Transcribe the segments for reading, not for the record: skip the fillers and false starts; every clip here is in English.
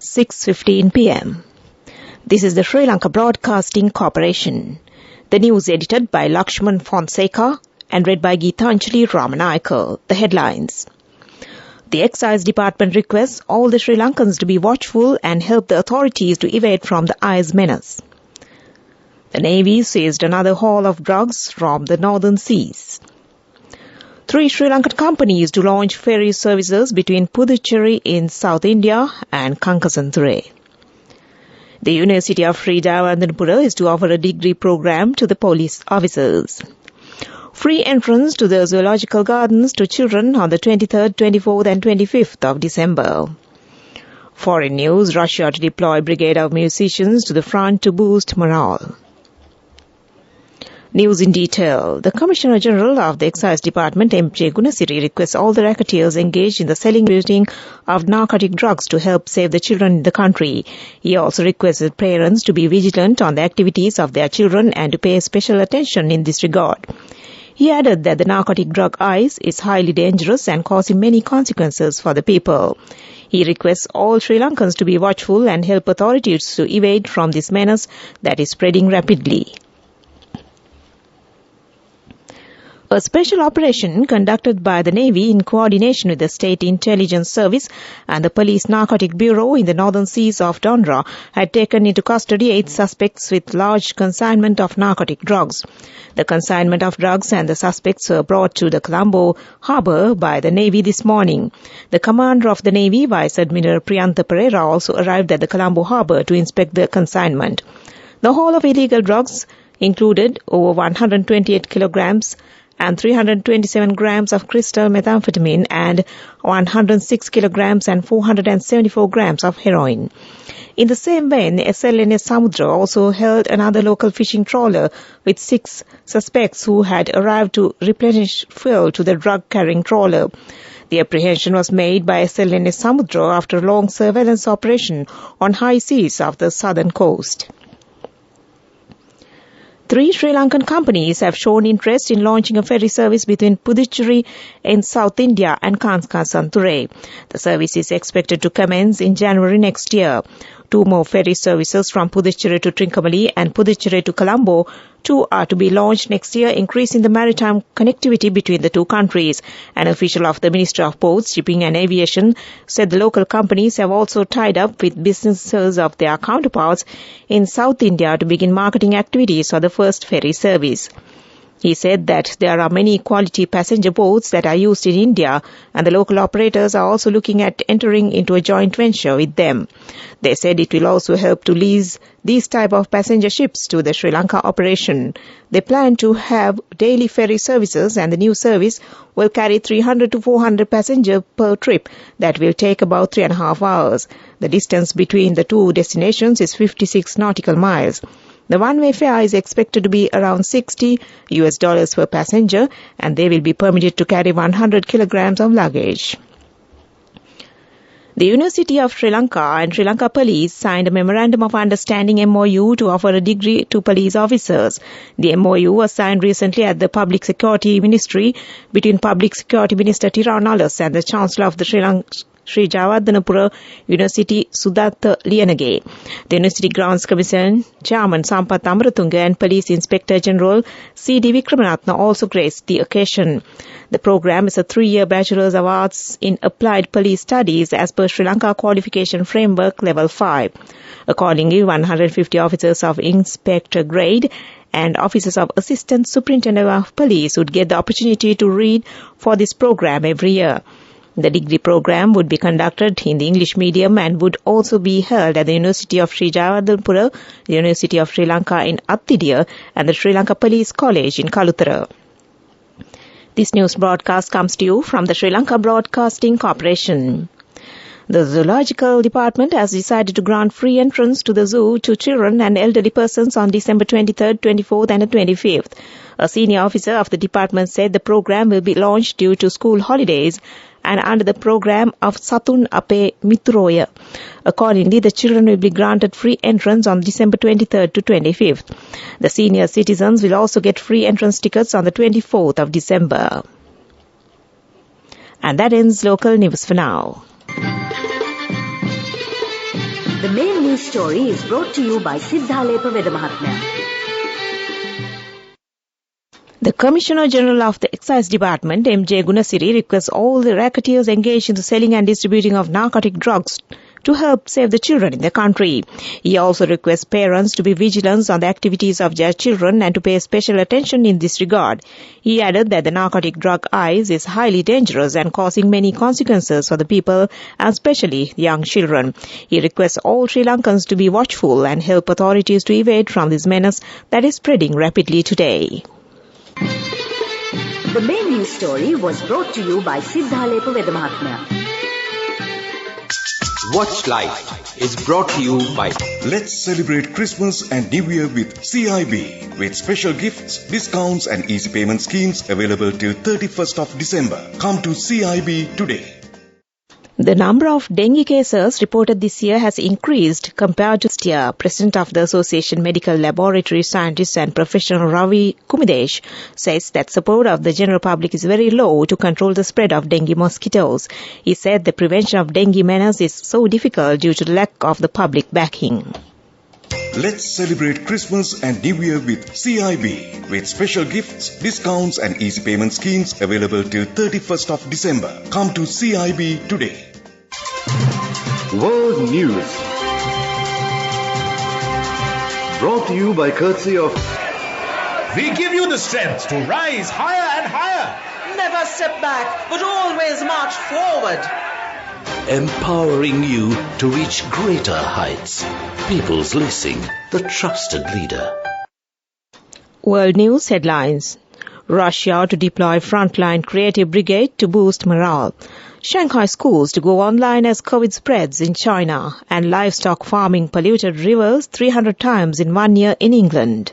6:15 p.m. This is the Sri Lanka Broadcasting Corporation. The news edited by Lakshman Fonseca and read by Geetanjali Ramanayaka. The headlines. The Excise Department requests all the Sri Lankans to be watchful and help the authorities to evade from the ice menace. The Navy seized another haul of drugs from the northern seas. 3 Sri Lankan companies to launch ferry services between Puducherry in South India and Kankasanthurei. The University of Sri Jayawardenepura is to offer a degree program to the police officers. Free entrance to the zoological gardens to children on the 23rd, 24th and 25th of December. Foreign news, Russia to deploy brigade of musicians to the front to boost morale. News in detail. The Commissioner General of the Excise Department, M.J. Gunasiri, requests all the racketeers engaged in the selling and distributing of narcotic drugs to help save the children in the country. He also requested parents to be vigilant on the activities of their children and to pay special attention in this regard. He added that the narcotic drug ice is highly dangerous and causing many consequences for the people. He requests all Sri Lankans to be watchful and help authorities to evade from this menace that is spreading rapidly. A special operation conducted by the Navy in coordination with the State Intelligence Service and the Police Narcotic Bureau in the northern seas of Dondra had taken into custody 8 suspects with large consignment of narcotic drugs. The consignment of drugs and the suspects were brought to the Colombo harbour by the Navy this morning. The commander of the Navy, Vice Admiral Priyantha Pereira, also arrived at the Colombo harbour to inspect the consignment. The haul of illegal drugs included over 128 kilograms and 327 grams of crystal methamphetamine and 106 kilograms and 474 grams of heroin. In the same vein, SLBC Samudra also held another local fishing trawler with 6 suspects who had arrived to replenish fuel to the drug-carrying trawler. The apprehension was made by SLBC Samudra after a long surveillance operation on high seas of the southern coast. 3 Sri Lankan companies have shown interest in launching a ferry service between Puducherry in South India and Kankasanthurei. The service is expected to commence in January next year. 2 more ferry services from Puducherry to Trincomalee and Puducherry to Colombo, 2 are to be launched next year, increasing the maritime connectivity between the 2 countries. An official of the Ministry of Ports, Shipping and Aviation said the local companies have also tied up with businesses of their counterparts in South India to begin marketing activities for the first ferry service. He said that there are many quality passenger boats that are used in India and the local operators are also looking at entering into a joint venture with them. They said it will also help to lease these type of passenger ships to the Sri Lanka operation. They plan to have daily ferry services and the new service will carry 300 to 400 passengers per trip that will take about 3.5 hours. The distance between the 2 destinations is 56 nautical miles. The one-way fare is expected to be around $60 per passenger and they will be permitted to carry 100 kilograms of luggage. The University of Sri Lanka and Sri Lanka Police signed a Memorandum of Understanding MOU to offer a degree to police officers. The MOU was signed recently at the Public Security Ministry between Public Security Minister Tirunallas and the Chancellor of the Sri Jayawardenepura University, Sudatta Liyanage. The University Grounds Commission Chairman Sampath Amaratunga and Police Inspector General C.D. Vikramanatne also graced the occasion. The program is a 3-year Bachelor's of Arts in Applied Police Studies as per Sri Lanka Qualification Framework Level 5. Accordingly, 150 officers of Inspector grade and officers of Assistant Superintendent of Police would get the opportunity to read for this program every year. The degree program would be conducted in the English medium and would also be held at the University of Sri Jayawardenepura, the University of Sri Lanka in Athidiya and the Sri Lanka Police College in Kalutara. This news broadcast comes to you from the Sri Lanka Broadcasting Corporation. The Zoological Department has decided to grant free entrance to the zoo to children and elderly persons on December 23rd, 24th and 25th. A senior officer of the department said the program will be launched due to school holidays and under the program of Satun Ape Mituroya. Accordingly, the children will be granted free entrance on December 23rd to 25th. The senior citizens will also get free entrance tickets on the 24th of December. And that ends local news for now. main news story is brought to you by Siddhalepa Vedamahatmya. The Commissioner General of the Excise Department, M.J. Gunasiri, requests all the racketeers engaged in the selling and distributing of narcotic drugs to help save the children in the country. He also requests parents to be vigilant on the activities of their children and to pay special attention in this regard. He added that the narcotic drug ice is highly dangerous and causing many consequences for the people, and especially young children. He requests all Sri Lankans to be watchful and help authorities to evade from this menace that is spreading rapidly today. The main news story was brought to you by Siddhalepa Vedamahatmya. Watch Life is brought to you by Let's celebrate Christmas and New Year with CIB with special gifts, discounts and easy payment schemes available till 31st of December. Come to CIB today. The number of dengue cases reported this year has increased compared to last year. President of the Association Medical Laboratory Scientist and Professional Ravi Kumidesh says that support of the general public is very low to control the spread of dengue mosquitoes. He said the prevention of dengue menace is so difficult due to the lack of the public backing. Let's celebrate Christmas and New Year with CIB with special gifts, discounts and easy payment schemes available till 31st of December. Come to CIB today. World News brought to you by courtesy of We give you the strength to rise higher and higher. Never step back, but always march forward. Empowering you to reach greater heights. People's Leasing, the trusted leader. World News headlines. Russia to deploy frontline creative brigade to boost morale. Shanghai schools to go online as COVID spreads in China. And livestock farming polluted rivers 300 times in 1 year in England.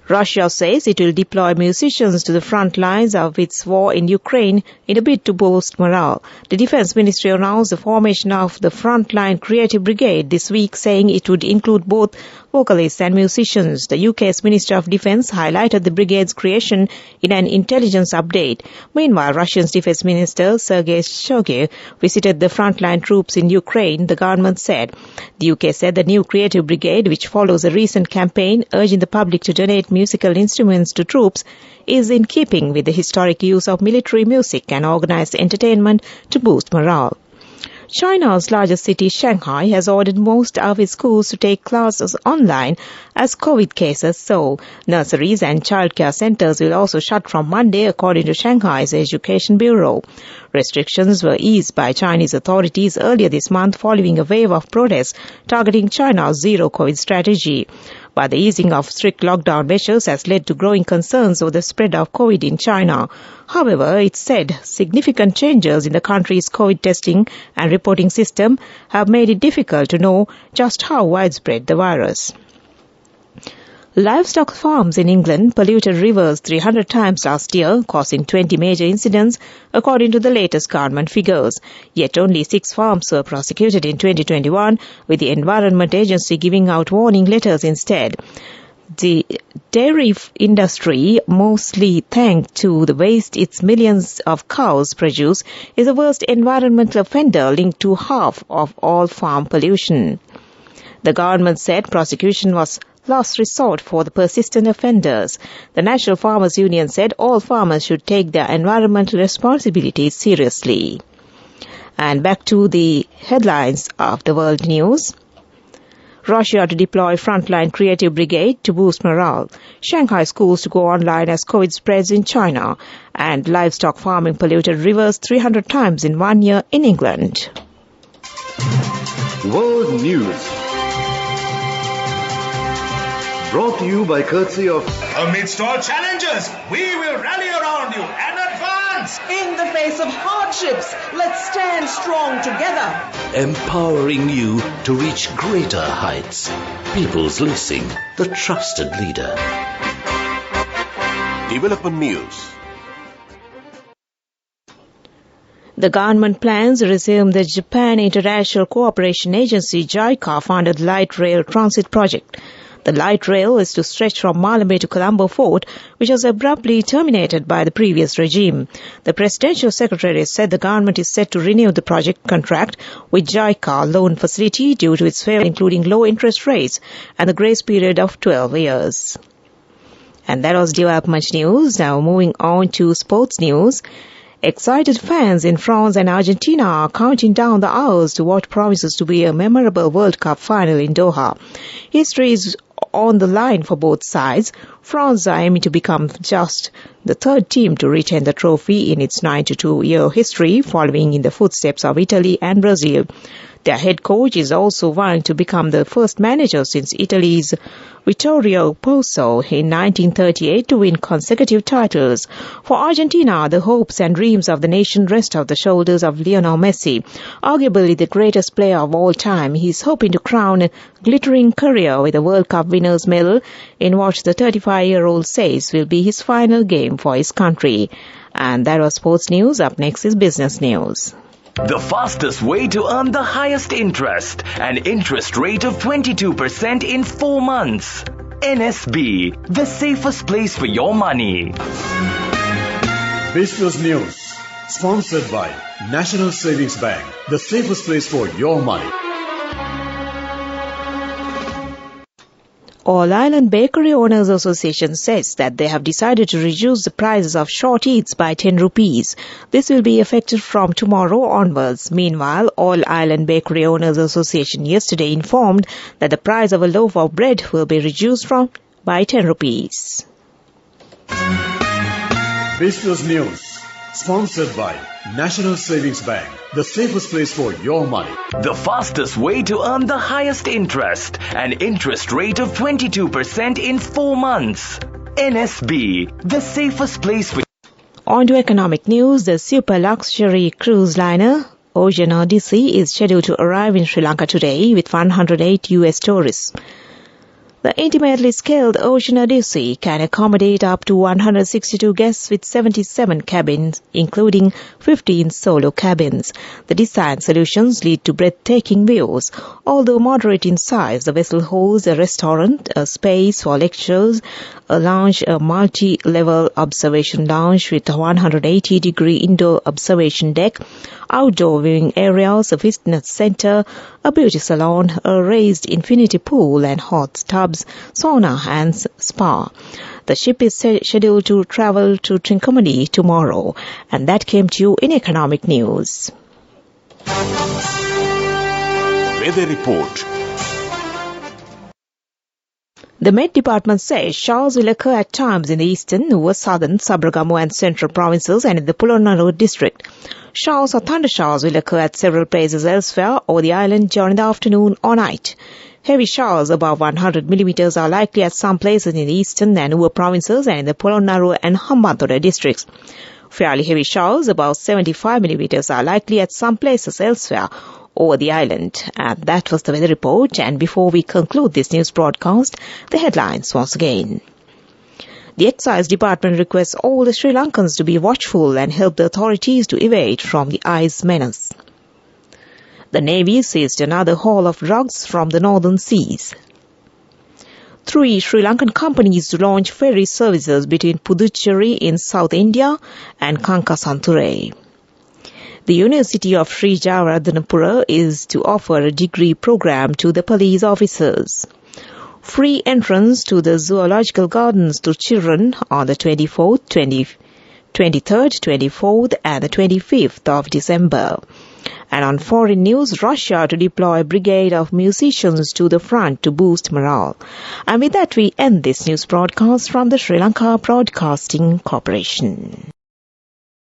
Russia says it will deploy musicians to the front lines of its war in Ukraine in a bid to boost morale. The Defense Ministry announced the formation of the Frontline Creative Brigade this week, saying it would include both vocalists and musicians. The UK's Minister of Defense highlighted the brigade's creation in an intelligence update. Meanwhile, Russia's Defense Minister Sergei Shoigu visited the frontline troops in Ukraine, the government said. The UK said the new creative brigade, which follows a recent campaign urging the public to donate musical instruments to troops, is in keeping with the historic use of military music and organized entertainment to boost morale. China's largest city, Shanghai, has ordered most of its schools to take classes online as COVID cases soar. Nurseries and childcare centers will also shut from Monday, according to Shanghai's Education Bureau. Restrictions were eased by Chinese authorities earlier this month following a wave of protests targeting China's zero-COVID strategy. But the easing of strict lockdown measures has led to growing concerns over the spread of COVID in China. However, it said significant changes in the country's COVID testing and reporting system have made it difficult to know just how widespread the virus. Livestock farms in England polluted rivers 300 times last year, causing 20 major incidents, according to the latest government figures. Yet only 6 farms were prosecuted in 2021, with the Environment Agency giving out warning letters instead. The dairy industry, mostly thanks to the waste its millions of cows produce, is the worst environmental offender linked to half of all farm pollution. The government said prosecution was last resort for the persistent offenders. The National Farmers Union said all farmers should take their environmental responsibilities seriously. And back to the headlines of the world news. Russia to deploy frontline creative brigade to boost morale. Shanghai schools to go online as COVID spreads in China. And livestock farming polluted rivers 300 times in 1 year in England. World News brought to you by courtesy of Amidst all challenges, we will rally around you and advance. In the face of hardships, let's stand strong together. Empowering you to reach greater heights. People's Leasing, the trusted leader. Development News. The government plans to resume the Japan International Cooperation Agency JICA funded light rail transit project. The light rail is to stretch from Malmö to Colombo Fort, which was abruptly terminated by the previous regime. The Presidential Secretary said the government is set to renew the project contract with JICA loan facility due to its favor, including low interest rates and the grace period of 12 years. And that was development news. Now moving on to sports news. Excited fans in France and Argentina are counting down the hours to what promises to be a memorable World Cup final in Doha. History is on the line for both sides. France are aiming to become just the third team to retain the trophy in its 92-year history, following in the footsteps of Italy and Brazil. Their head coach is also vying to become the first manager since Italy's Vittorio Pozzo in 1938 to win consecutive titles. For Argentina, the hopes and dreams of the nation rest on the shoulders of Lionel Messi. Arguably the greatest player of all time, he is hoping to crown a glittering career with a World Cup winner's medal in what the 35-year-old says will be his final game for his country. And that was sports news. Up next is business news. The fastest way to earn the highest interest, an interest rate of 22% in 4 months. NSB, the safest place for your money. Business News, sponsored by National Savings Bank, the safest place for your money. All Island Bakery Owners Association says that they have decided to reduce the prices of short eats by 10 rupees. This will be effective from tomorrow onwards. Meanwhile, All Island Bakery Owners Association yesterday informed that the price of a loaf of bread will be reduced by 10 rupees. Business News, sponsored by National Savings Bank, the safest place for your money. The fastest way to earn the highest interest, an interest rate of 22% in 4 months. NSB, the safest place for... On to economic news. The super luxury cruise liner Ocean Odyssey is scheduled to arrive in Sri Lanka today with 108 US tourists. The intimately scaled Ocean Odyssey can accommodate up to 162 guests with 77 cabins, including 15 solo cabins. The design solutions lead to breathtaking views. Although moderate in size, the vessel holds a restaurant, a space for lectures, a lounge, a multi-level observation lounge with a 180-degree indoor observation deck, outdoor viewing areas, a fitness center, a beauty salon, a raised infinity pool and hot tubs, sauna and spa. The ship is scheduled to travel to Trincomalee tomorrow. And that came to you in economic news. Weather report. The Met Department says showers will occur at times in the eastern, southern, Sabaragamu and central provinces and in the Polonnaruwa district. Showers or thundershowers will occur at several places elsewhere over the island during the afternoon or night. Heavy showers above 100 millimeters are likely at some places in the eastern and Uva provinces and in the Polonnaruwa and Hambantota districts. Fairly heavy showers above 75 millimeters are likely at some places elsewhere over the island. And that was the weather report. And before we conclude this news broadcast, the headlines once again. The Excise Department requests all the Sri Lankans to be watchful and help the authorities to evade from the ice menace. The Navy seized another haul of drugs from the northern seas. 3 Sri Lankan companies to launch ferry services between Puducherry in South India and Kankasanture. The University of Sri Javaradhanapura is to offer a degree program to the police officers. Free entrance to the zoological gardens to children on the 24th, 23rd, 24th and the 25th of December. And on foreign news, Russia to deploy a brigade of musicians to the front to boost morale. And with that, we end this news broadcast from the Sri Lanka Broadcasting Corporation.